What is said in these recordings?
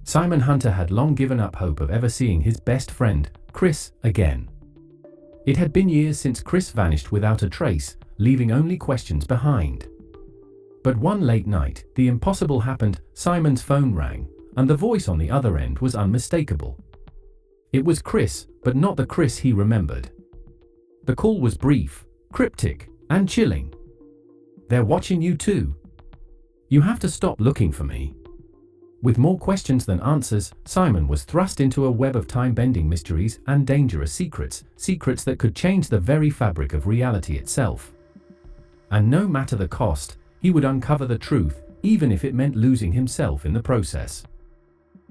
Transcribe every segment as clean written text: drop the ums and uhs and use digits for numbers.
Simon Hunter had long given up hope of ever seeing his best friend, Chris, again. It had been years since Chris vanished without a trace, leaving only questions behind. But one late night, the impossible happened. Simon's phone rang, and the voice on the other end was unmistakable. It was Chris, but not the Chris he remembered. The call was brief, cryptic, and chilling. "They're watching you too. You have to stop looking for me." With more questions than answers, Simon was thrust into a web of time-bending mysteries and dangerous secrets that could change the very fabric of reality itself. And no matter the cost, he would uncover the truth, even if it meant losing himself in the process.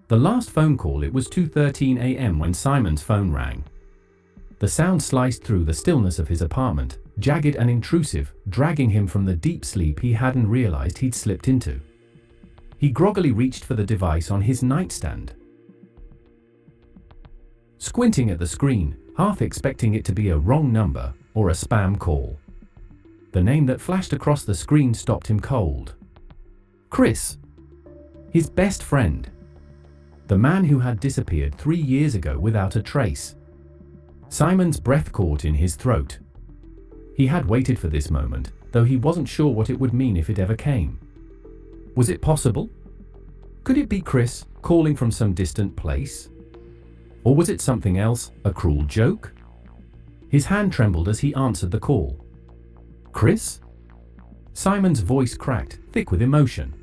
The last phone call. It was 2:13 a.m. when Simon's phone rang. The sound sliced through the stillness of his apartment, jagged and intrusive, dragging him from the deep sleep he hadn't realized he'd slipped into. He groggily reached for the device on his nightstand. Squinting at the screen, half expecting it to be a wrong number or a spam call. The name that flashed across the screen stopped him cold. Chris. His best friend. The man who had disappeared 3 years ago without a trace. Simon's breath caught in his throat. He had waited for this moment, though he wasn't sure what it would mean if it ever came. Was it possible? Could it be Chris, calling from some distant place? Or was it something else, a cruel joke? His hand trembled as he answered the call. Chris? Simon's voice cracked, thick with emotion.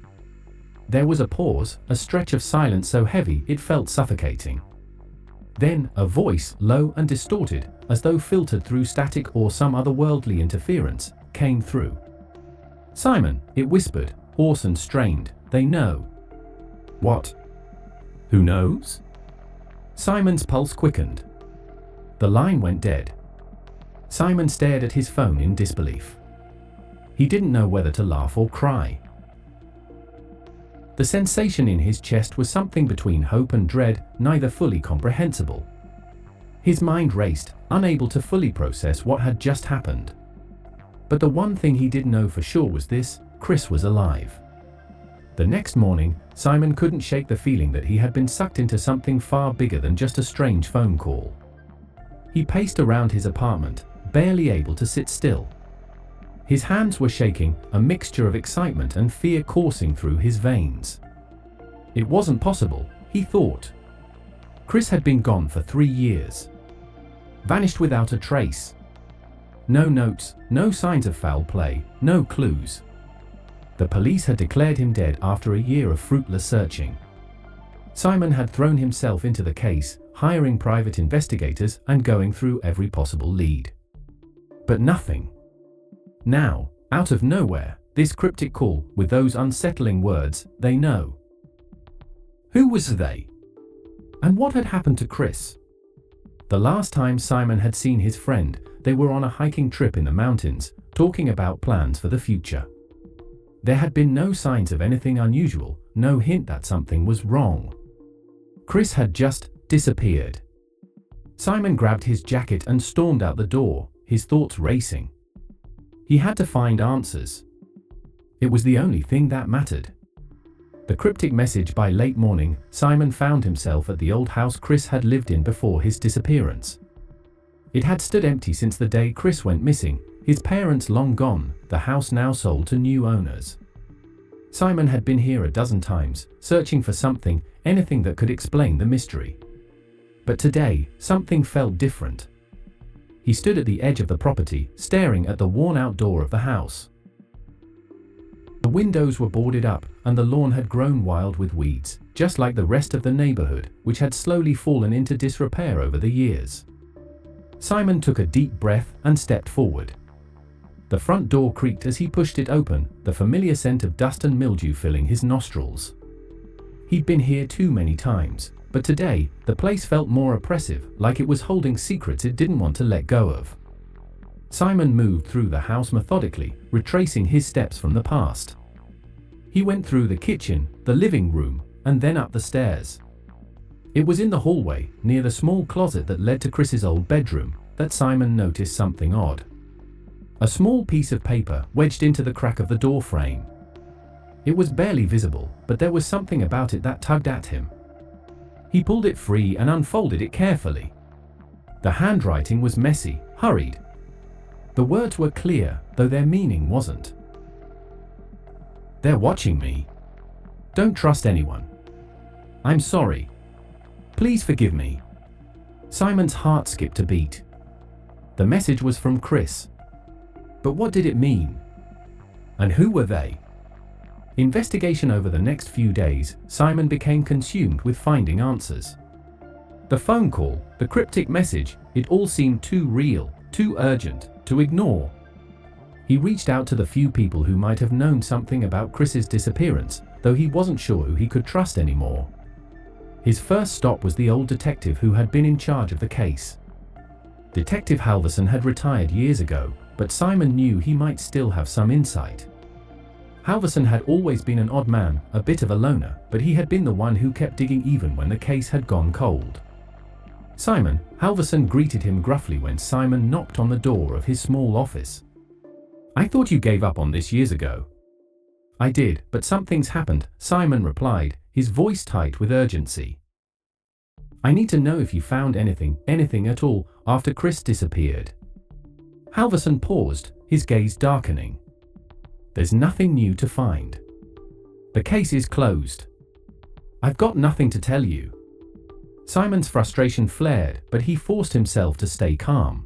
There was a pause, a stretch of silence so heavy it felt suffocating. Then, a voice, low and distorted, as though filtered through static or some otherworldly interference, came through. "Simon," it whispered, hoarse and strained, "they know." "What? Who knows?" Simon's pulse quickened. The line went dead. Simon stared at his phone in disbelief. He didn't know whether to laugh or cry. The sensation in his chest was something between hope and dread, neither fully comprehensible. His mind raced, unable to fully process what had just happened. But the one thing he did know for sure was this: Chris was alive. The next morning, Simon couldn't shake the feeling that he had been sucked into something far bigger than just a strange phone call. He paced around his apartment, barely able to sit still. His hands were shaking, a mixture of excitement and fear coursing through his veins. It wasn't possible, he thought. Chris had been gone for 3 years. Vanished without a trace. No notes, no signs of foul play, no clues. The police had declared him dead after a year of fruitless searching. Simon had thrown himself into the case, hiring private investigators and going through every possible lead. But nothing. Now, out of nowhere, this cryptic call with those unsettling words, "They know." Who was they? And what had happened to Chris? The last time Simon had seen his friend, they were on a hiking trip in the mountains, talking about plans for the future. There had been no signs of anything unusual, no hint that something was wrong. Chris had just disappeared. Simon grabbed his jacket and stormed out the door, his thoughts racing. He had to find answers. It was the only thing that mattered. The cryptic message: by late morning, Simon found himself at the old house Chris had lived in before his disappearance. It had stood empty since the day Chris went missing, his parents long gone, the house now sold to new owners. Simon had been here a dozen times, searching for something, anything that could explain the mystery. But today, something felt different. He stood at the edge of the property, staring at the worn-out door of the house. The windows were boarded up, and the lawn had grown wild with weeds, just like the rest of the neighborhood, which had slowly fallen into disrepair over the years. Simon took a deep breath and stepped forward. The front door creaked as he pushed it open, the familiar scent of dust and mildew filling his nostrils. He'd been here too many times, but today, the place felt more oppressive, like it was holding secrets it didn't want to let go of. Simon moved through the house methodically, retracing his steps from the past. He went through the kitchen, the living room, and then up the stairs. It was in the hallway, near the small closet that led to Chris's old bedroom, that Simon noticed something odd. A small piece of paper wedged into the crack of the door frame. It was barely visible, but there was something about it that tugged at him. He pulled it free and unfolded it carefully. The handwriting was messy, hurried. The words were clear, though their meaning wasn't. "They're watching me. Don't trust anyone. I'm sorry. Please forgive me." Simon's heart skipped a beat. The message was from Chris. But what did it mean? And who were they? Investigation over the next few days, Simon became consumed with finding answers. The phone call, the cryptic message, it all seemed too real, too urgent, to ignore. He reached out to the few people who might have known something about Chris's disappearance, though he wasn't sure who he could trust anymore. His first stop was the old detective who had been in charge of the case. Detective Halverson had retired years ago, but Simon knew he might still have some insight. Halverson had always been an odd man, a bit of a loner, but he had been the one who kept digging even when the case had gone cold. "Simon," Halverson greeted him gruffly when Simon knocked on the door of his small office. "I thought you gave up on this years ago." "I did, but something's happened," Simon replied, his voice tight with urgency. "I need to know if you found anything at all, after Chris disappeared." Halverson paused, his gaze darkening. "There's nothing new to find. The case is closed. I've got nothing to tell you." Simon's frustration flared, but he forced himself to stay calm.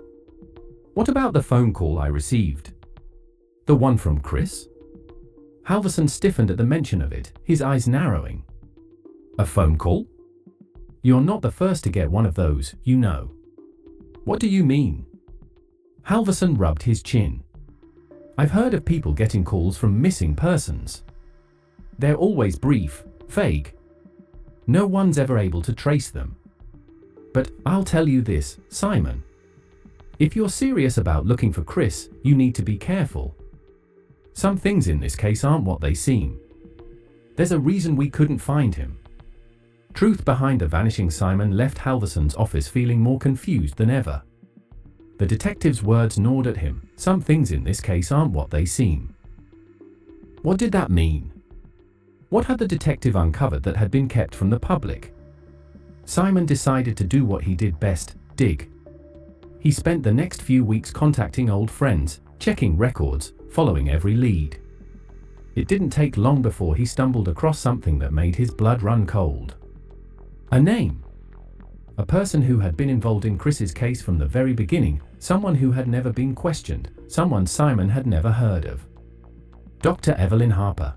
"What about the phone call I received? The one from Chris?" Halverson stiffened at the mention of it, his eyes narrowing. "A phone call? You're not the first to get one of those, you know." "What do you mean?" Halverson rubbed his chin. "I've heard of people getting calls from missing persons. They're always brief, vague. No one's ever able to trace them. But I'll tell you this, Simon. If you're serious about looking for Chris, you need to be careful. Some things in this case aren't what they seem. There's a reason we couldn't find him." Truth behind the vanishing Simon left Halverson's office feeling more confused than ever. The detective's words gnawed at him. Some things in this case aren't what they seem. What did that mean? What had the detective uncovered that had been kept from the public? Simon decided to do what he did best, dig. He spent the next few weeks contacting old friends, checking records, following every lead. It didn't take long before he stumbled across something that made his blood run cold. A name. A person who had been involved in Chris's case from the very beginning, someone who had never been questioned, someone Simon had never heard of. Dr. Evelyn Harper.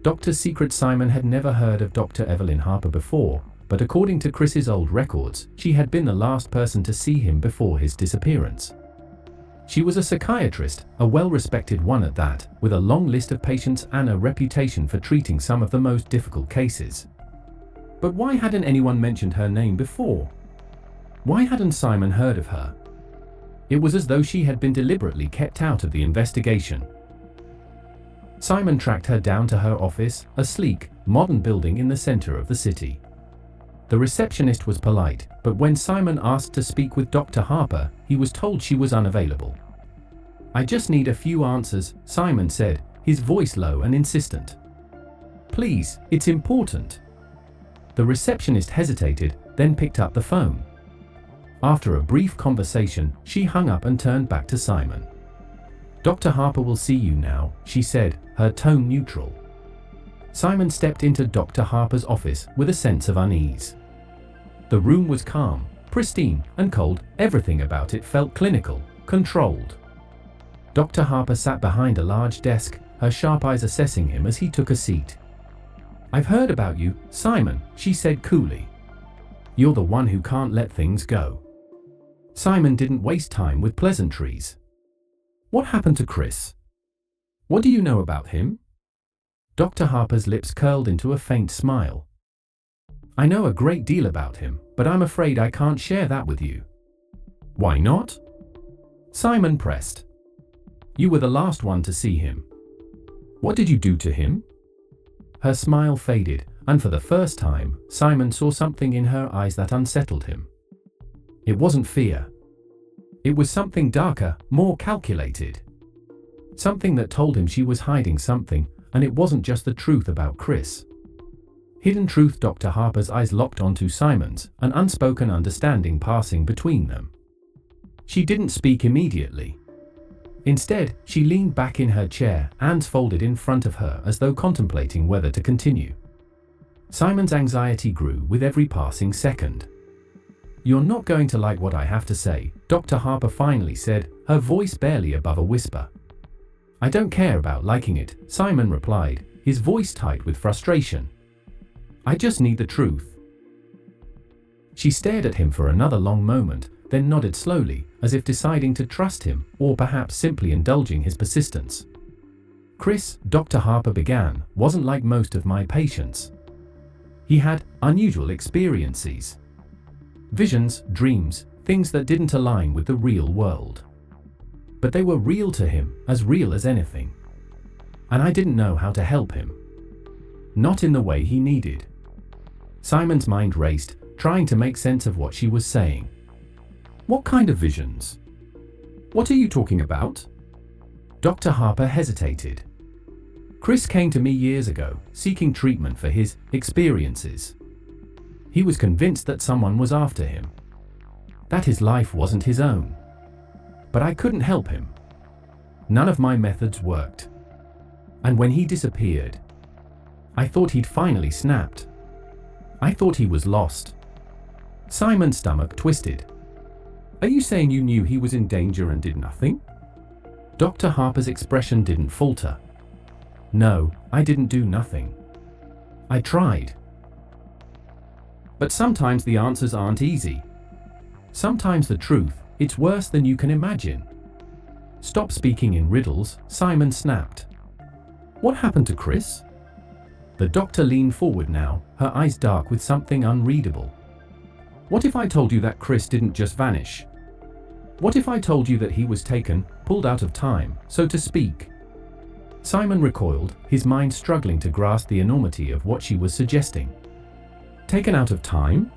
Dr. Secret Simon had never heard of Dr. Evelyn Harper before, but according to Chris's old records, she had been the last person to see him before his disappearance. She was a psychiatrist, a well-respected one at that, with a long list of patients and a reputation for treating some of the most difficult cases. But why hadn't anyone mentioned her name before? Why hadn't Simon heard of her? It was as though she had been deliberately kept out of the investigation. Simon tracked her down to her office, a sleek, modern building in the center of the city. The receptionist was polite, but when Simon asked to speak with Dr. Harper, he was told she was unavailable. "I just need a few answers," Simon said, his voice low and insistent. "Please, it's important." The receptionist hesitated, then picked up the phone. After a brief conversation, she hung up and turned back to Simon. "Dr. Harper will see you now," she said, her tone neutral. Simon stepped into Dr. Harper's office with a sense of unease. The room was calm, pristine, and cold. Everything about it felt clinical, controlled. Dr. Harper sat behind a large desk, her sharp eyes assessing him as he took a seat. "I've heard about you, Simon," she said coolly. "You're the one who can't let things go." Simon didn't waste time with pleasantries. "What happened to Chris? What do you know about him?" Dr. Harper's lips curled into a faint smile. "I know a great deal about him, but I'm afraid I can't share that with you." "Why not?" Simon pressed. "You were the last one to see him. What did you do to him?" Her smile faded, and for the first time, Simon saw something in her eyes that unsettled him. It wasn't fear. It was something darker, more calculated. Something that told him she was hiding something, and it wasn't just the truth about Chris. Hidden truth. Dr. Harper's eyes locked onto Simon's, an unspoken understanding passing between them. She didn't speak immediately. Instead, she leaned back in her chair, hands folded in front of her as though contemplating whether to continue. Simon's anxiety grew with every passing second. "You're not going to like what I have to say," Dr. Harper finally said, her voice barely above a whisper. "I don't care about liking it," Simon replied, his voice tight with frustration. "I just need the truth." She stared at him for another long moment, then nodded slowly, as if deciding to trust him, or perhaps simply indulging his persistence. "Chris," Dr. Harper began, "wasn't like most of my patients. He had unusual experiences. Visions, dreams, things that didn't align with the real world. But they were real to him, as real as anything. And I didn't know how to help him. Not in the way he needed." Simon's mind raced, trying to make sense of what she was saying. "What kind of visions? What are you talking about?" Dr. Harper hesitated. "Chris came to me years ago, seeking treatment for his experiences. He was convinced that someone was after him, that his life wasn't his own. But I couldn't help him. None of my methods worked. And when he disappeared, I thought he'd finally snapped. I thought he was lost." Simon's stomach twisted. "Are you saying you knew he was in danger and did nothing?" Dr. Harper's expression didn't falter. "No, I didn't do nothing. I tried. But sometimes the answers aren't easy. Sometimes the truth, it's worse than you can imagine." "Stop speaking in riddles," Simon snapped. "What happened to Chris?" The doctor leaned forward now, her eyes dark with something unreadable. "What if I told you that Chris didn't just vanish? What if I told you that he was taken, pulled out of time, so to speak?" Simon recoiled, his mind struggling to grasp the enormity of what she was suggesting. "Taken out of time?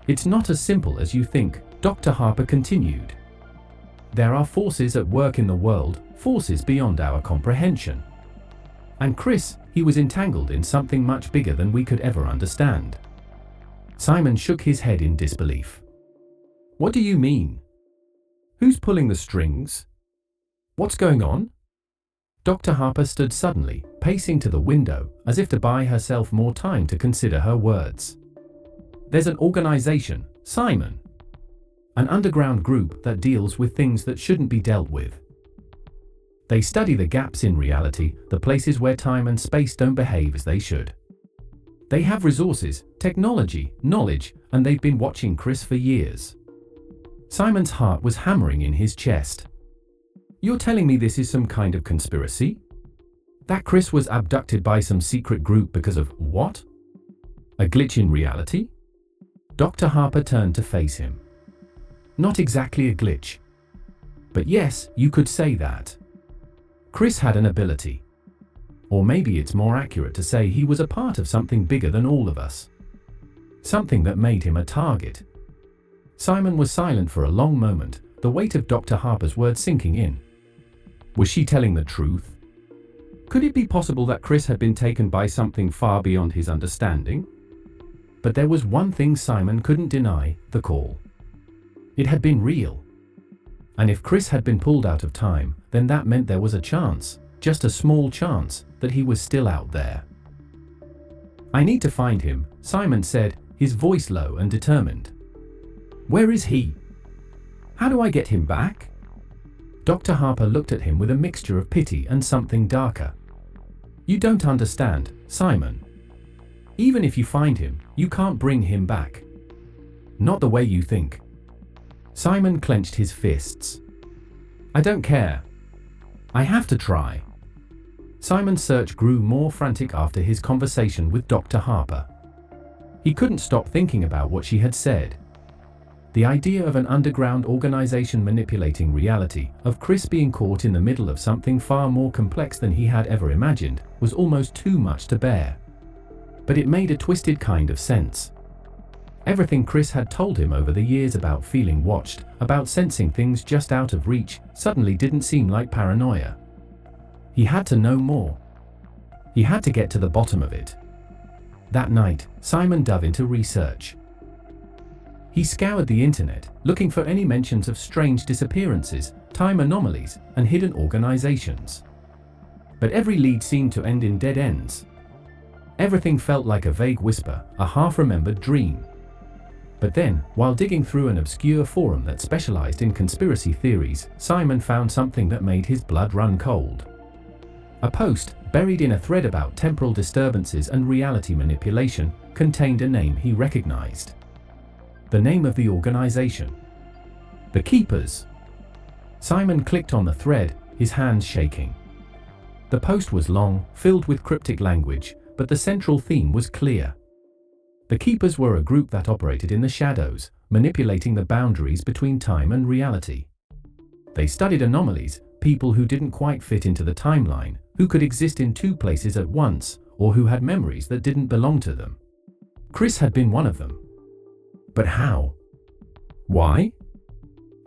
It's not as simple as you think," Dr. Harper continued. "There are forces at work in the world, forces beyond our comprehension. And Chris, he was entangled in something much bigger than we could ever understand." Simon shook his head in disbelief. "What do you mean? Who's pulling the strings? What's going on?" Dr. Harper stood suddenly, pacing to the window, as if to buy herself more time to consider her words. "There's an organization, Simon. An underground group that deals with things that shouldn't be dealt with. They study the gaps in reality, the places where time and space don't behave as they should. They have resources, technology, knowledge, and they've been watching Chris for years." Simon's heart was hammering in his chest. "You're telling me this is some kind of conspiracy? That Chris was abducted by some secret group because of what? A glitch in reality?" Dr. Harper turned to face him. "Not exactly a glitch. But yes, you could say that. Chris had an ability. Or maybe it's more accurate to say he was a part of something bigger than all of us. Something that made him a target." Simon was silent for a long moment, the weight of Dr. Harper's words sinking in. Was she telling the truth? Could it be possible that Chris had been taken by something far beyond his understanding? But there was one thing Simon couldn't deny: the call. It had been real. And if Chris had been pulled out of time, then that meant there was a chance, just a small chance, that he was still out there. "I need to find him," Simon said, his voice low and determined. "Where is he? How do I get him back?" Dr. Harper looked at him with a mixture of pity and something darker. "You don't understand, Simon. Even if you find him, you can't bring him back. Not the way you think." Simon clenched his fists. "I don't care. I have to try." Simon's search grew more frantic after his conversation with Dr. Harper. He couldn't stop thinking about what she had said. The idea of an underground organization manipulating reality, of Chris being caught in the middle of something far more complex than he had ever imagined, was almost too much to bear. But it made a twisted kind of sense. Everything Chris had told him over the years about feeling watched, about sensing things just out of reach, suddenly didn't seem like paranoia. He had to know more. He had to get to the bottom of it. That night, Simon dove into research. He scoured the internet, looking for any mentions of strange disappearances, time anomalies, and hidden organizations. But every lead seemed to end in dead ends. Everything felt like a vague whisper, a half-remembered dream. But then, while digging through an obscure forum that specialized in conspiracy theories, Simon found something that made his blood run cold. A post, buried in a thread about temporal disturbances and reality manipulation, contained a name he recognized. The name of the organization. The Keepers. Simon clicked on the thread, his hands shaking. The post was long, filled with cryptic language, but the central theme was clear. The Keepers were a group that operated in the shadows, manipulating the boundaries between time and reality. They studied anomalies, people who didn't quite fit into the timeline, who could exist in two places at once, or who had memories that didn't belong to them. Chris had been one of them. But how? Why?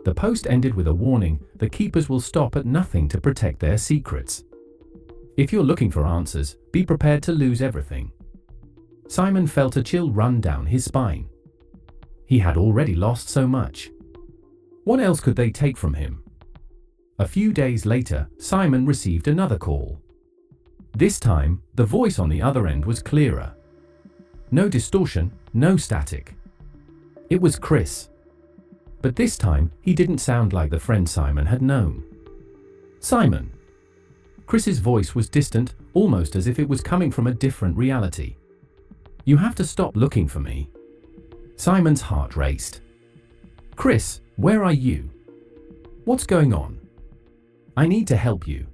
The post ended with a warning: the Keepers will stop at nothing to protect their secrets. If you're looking for answers, be prepared to lose everything. Simon felt a chill run down his spine. He had already lost so much. What else could they take from him? A few days later, Simon received another call. This time, the voice on the other end was clearer. No distortion, no static. It was Chris. But this time, he didn't sound like the friend Simon had known. Simon. Chris's voice was distant, almost as if it was coming from a different reality. You have to stop looking for me. Simon's heart raced. Chris, where are you? What's going on? I need to help you.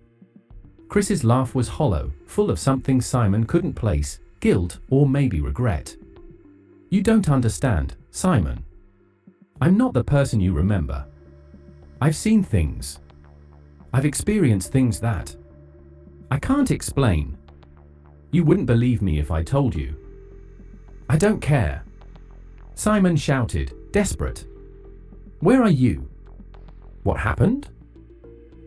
Chris's laugh was hollow, full of something Simon couldn't place, guilt or maybe regret. You don't understand, Simon. I'm not the person you remember. I've seen things. I've experienced things that I can't explain. You wouldn't believe me if I told you. I don't care. Simon shouted, desperate. Where are you? What happened?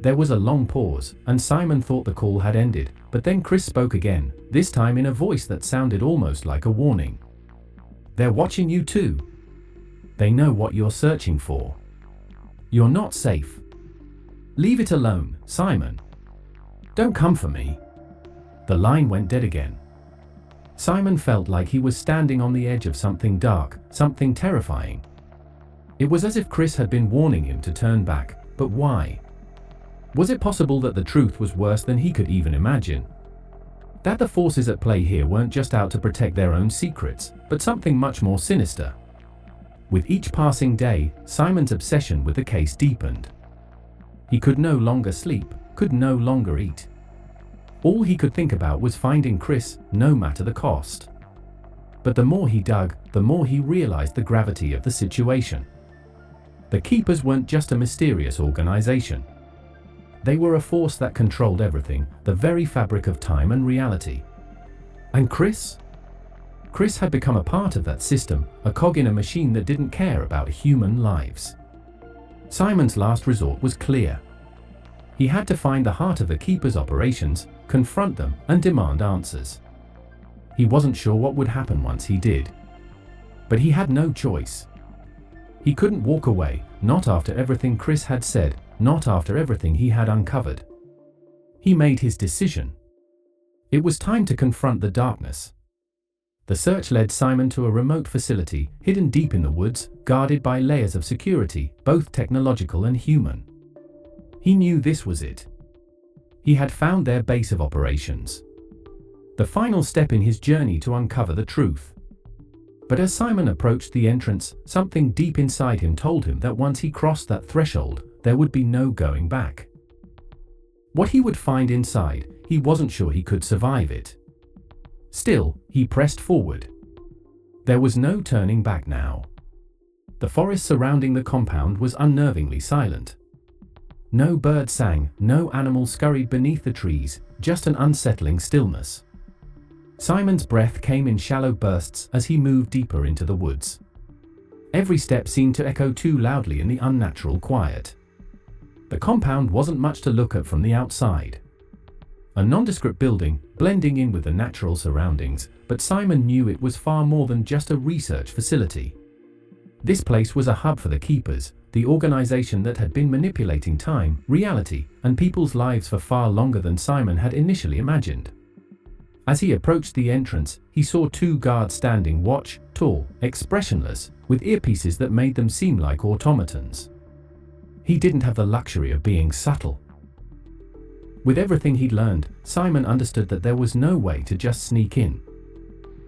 There was a long pause, and Simon thought the call had ended, but then Chris spoke again, this time in a voice that sounded almost like a warning. They're watching you too. They know what you're searching for. You're not safe. Leave it alone, Simon. Don't come for me. The line went dead again. Simon felt like he was standing on the edge of something dark, something terrifying. It was as if Chris had been warning him to turn back, but why? Was it possible that the truth was worse than he could even imagine? That the forces at play here weren't just out to protect their own secrets, but something much more sinister. With each passing day, Simon's obsession with the case deepened. He could no longer sleep, could no longer eat. All he could think about was finding Chris, no matter the cost. But the more he dug, the more he realized the gravity of the situation. The Keepers weren't just a mysterious organization. They were a force that controlled everything, the very fabric of time and reality. And Chris? Chris had become a part of that system, a cog in a machine that didn't care about human lives. Simon's last resort was clear. He had to find the heart of the Keepers' operations, confront them, and demand answers. He wasn't sure what would happen once he did. But he had no choice. He couldn't walk away, not after everything Chris had said, not after everything he had uncovered. He made his decision. It was time to confront the darkness. The search led Simon to a remote facility, hidden deep in the woods, guarded by layers of security, both technological and human. He knew this was it. He had found their base of operations. The final step in his journey to uncover the truth. But as Simon approached the entrance, something deep inside him told him that once he crossed that threshold, there would be no going back. What he would find inside, he wasn't sure he could survive it. Still, he pressed forward. There was no turning back now. The forest surrounding the compound was unnervingly silent. No bird sang, no animal scurried beneath the trees, just an unsettling stillness. Simon's breath came in shallow bursts as he moved deeper into the woods. Every step seemed to echo too loudly in the unnatural quiet. The compound wasn't much to look at from the outside. A nondescript building, blending in with the natural surroundings, but Simon knew it was far more than just a research facility. This place was a hub for the Keepers, the organization that had been manipulating time, reality, and people's lives for far longer than Simon had initially imagined. As he approached the entrance, he saw two guards standing watch, tall, expressionless, with earpieces that made them seem like automatons. He didn't have the luxury of being subtle. With everything he'd learned, Simon understood that there was no way to just sneak in.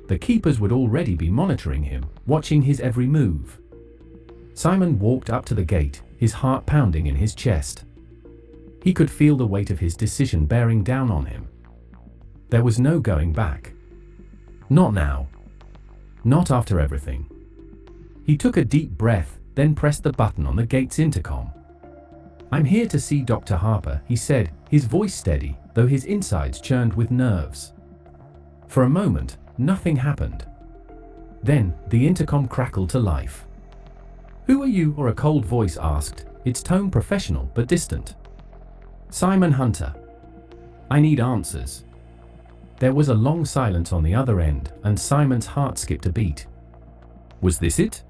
The Keepers would already be monitoring him, watching his every move. Simon walked up to the gate, his heart pounding in his chest. He could feel the weight of his decision bearing down on him. There was no going back. Not now. Not after everything. He took a deep breath, then pressed the button on the gate's intercom. "I'm here to see Dr. Harper," he said, his voice steady, though his insides churned with nerves. For a moment, nothing happened. Then, the intercom crackled to life. "Who are you?" or a cold voice asked, its tone professional but distant. "Simon Hunter. I need answers." There was a long silence on the other end, and Simon's heart skipped a beat. Was this it?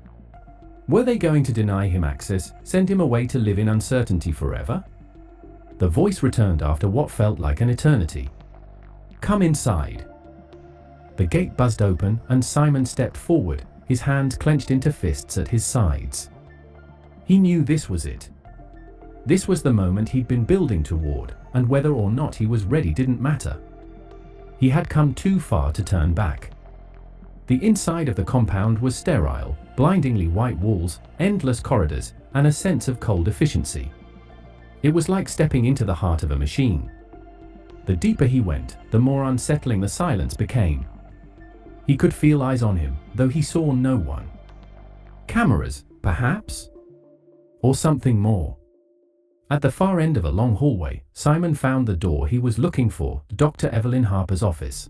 Were they going to deny him access, send him away to live in uncertainty forever? The voice returned after what felt like an eternity. "Come inside." The gate buzzed open, and Simon stepped forward, his hands clenched into fists at his sides. He knew this was it. This was the moment he'd been building toward, and whether or not he was ready didn't matter. He had come too far to turn back. The inside of the compound was sterile, blindingly white walls, endless corridors, and a sense of cold efficiency. It was like stepping into the heart of a machine. The deeper he went, the more unsettling the silence became. He could feel eyes on him, though he saw no one. Cameras, perhaps? Or something more. At the far end of a long hallway, Simon found the door he was looking for, Dr. Evelyn Harper's office.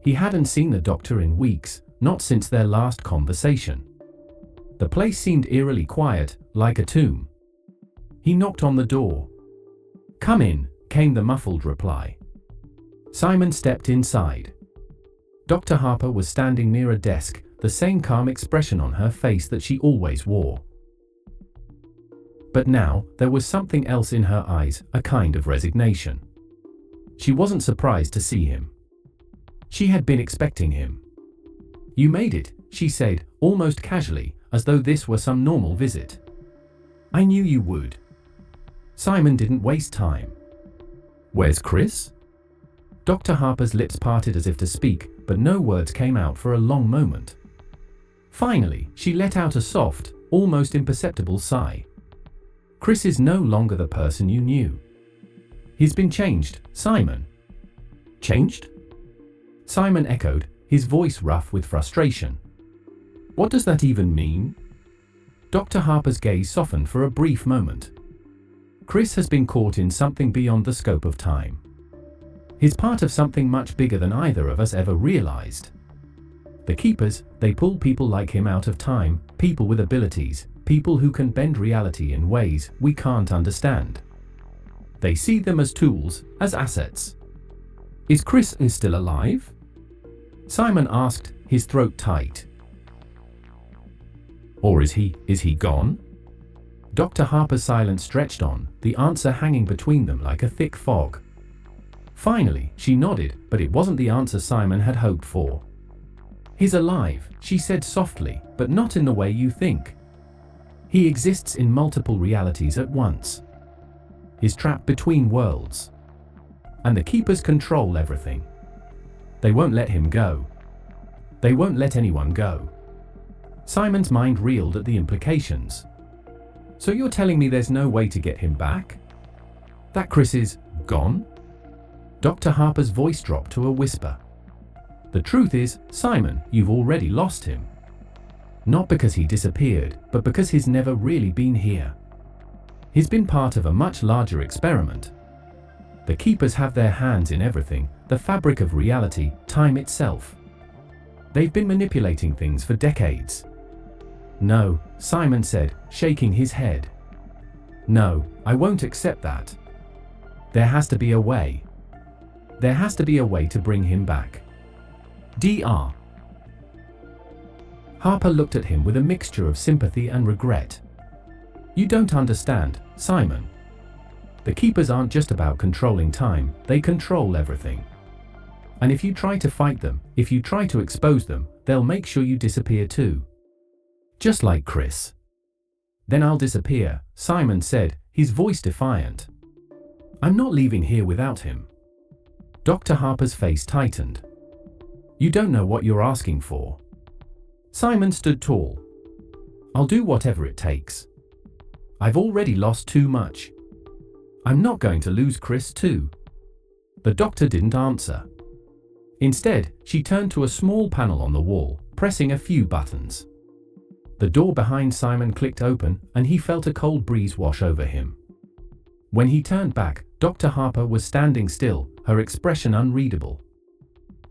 He hadn't seen the doctor in weeks, not since their last conversation. The place seemed eerily quiet, like a tomb. He knocked on the door. "Come in," came the muffled reply. Simon stepped inside. Dr. Harper was standing near a desk, the same calm expression on her face that she always wore. But now, there was something else in her eyes, a kind of resignation. She wasn't surprised to see him. She had been expecting him. "You made it," she said, almost casually, as though this were some normal visit. "I knew you would." Simon didn't waste time. "Where's Chris?" Dr. Harper's lips parted as if to speak, but no words came out for a long moment. Finally, she let out a soft, almost imperceptible sigh. "Chris is no longer the person you knew. He's been changed, Simon." "Changed?" Simon echoed, his voice rough with frustration. "What does that even mean?" Dr. Harper's gaze softened for a brief moment. "Chris has been caught in something beyond the scope of time. He's part of something much bigger than either of us ever realized. The Keepers, they pull people like him out of time, people with abilities, people who can bend reality in ways we can't understand. They see them as tools, as assets." "Is Chris still alive?" Simon asked, his throat tight. "Or is he gone?" Dr. Harper's silence stretched on, the answer hanging between them like a thick fog. Finally, she nodded, but it wasn't the answer Simon had hoped for. "He's alive," she said softly, "but not in the way you think. He exists in multiple realities at once. He's trapped between worlds. And the Keepers control everything. They won't let him go. They won't let anyone go." Simon's mind reeled at the implications. "So you're telling me there's no way to get him back? That Chris is gone?" Dr. Harper's voice dropped to a whisper. "The truth is, Simon, you've already lost him. Not because he disappeared, but because he's never really been here. He's been part of a much larger experiment. The Keepers have their hands in everything, the fabric of reality, time itself. They've been manipulating things for decades." "No," Simon said, shaking his head. "No, I won't accept that. There has to be a way." There has to be a way to bring him back. Dr. Harper looked at him with a mixture of sympathy and regret. You don't understand, Simon. The keepers aren't just about controlling time, they control everything. And if you try to fight them, if you try to expose them, they'll make sure you disappear too. Just like Chris. Then I'll disappear, Simon said, his voice defiant. I'm not leaving here without him. Dr. Harper's face tightened. You don't know what you're asking for. Simon stood tall. I'll do whatever it takes. I've already lost too much. I'm not going to lose Chris too. The doctor didn't answer. Instead, she turned to a small panel on the wall, pressing a few buttons. The door behind Simon clicked open, and he felt a cold breeze wash over him. When he turned back, Dr. Harper was standing still, her expression unreadable.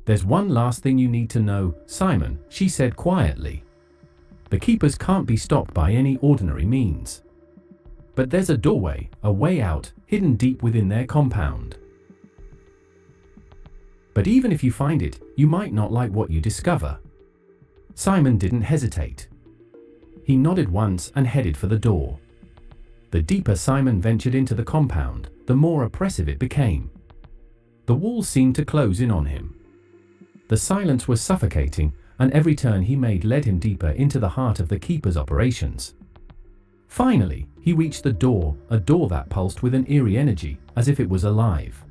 There's one last thing you need to know, Simon, she said quietly. The keepers can't be stopped by any ordinary means. But there's a doorway, a way out, hidden deep within their compound. But even if you find it, you might not like what you discover. Simon didn't hesitate. He nodded once and headed for the door. The deeper Simon ventured into the compound, the more oppressive it became. The walls seemed to close in on him. The silence was suffocating, and every turn he made led him deeper into the heart of the keeper's operations. Finally, he reached the door, a door that pulsed with an eerie energy, as if it was alive.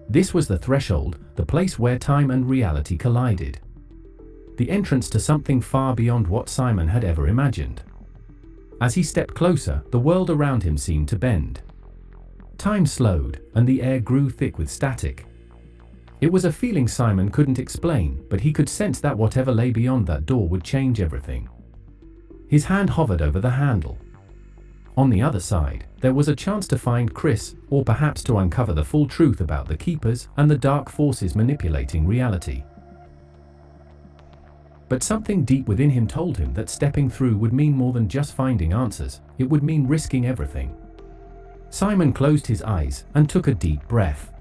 This was the threshold, the place where time and reality collided. The entrance to something far beyond what Simon had ever imagined. As he stepped closer, the world around him seemed to bend. Time slowed, and the air grew thick with static. It was a feeling Simon couldn't explain, but he could sense that whatever lay beyond that door would change everything. His hand hovered over the handle. On the other side, there was a chance to find Chris, or perhaps to uncover the full truth about the keepers and the dark forces manipulating reality. But something deep within him told him that stepping through would mean more than just finding answers, it would mean risking everything. Simon closed his eyes and took a deep breath.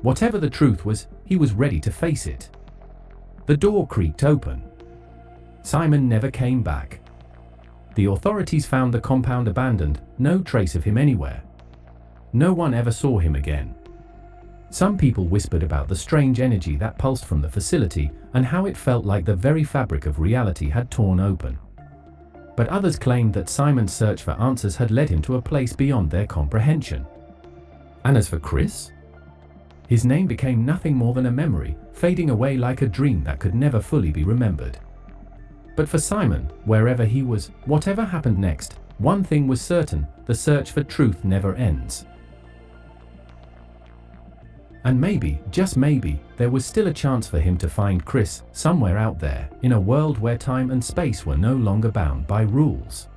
Whatever the truth was, he was ready to face it. The door creaked open. Simon never came back. The authorities found the compound abandoned, no trace of him anywhere. No one ever saw him again. Some people whispered about the strange energy that pulsed from the facility and how it felt like the very fabric of reality had torn open. But others claimed that Simon's search for answers had led him to a place beyond their comprehension. And as for Chris? His name became nothing more than a memory, fading away like a dream that could never fully be remembered. But for Simon, wherever he was, whatever happened next, one thing was certain: the search for truth never ends. And maybe, just maybe, there was still a chance for him to find Chris, somewhere out there, in a world where time and space were no longer bound by rules.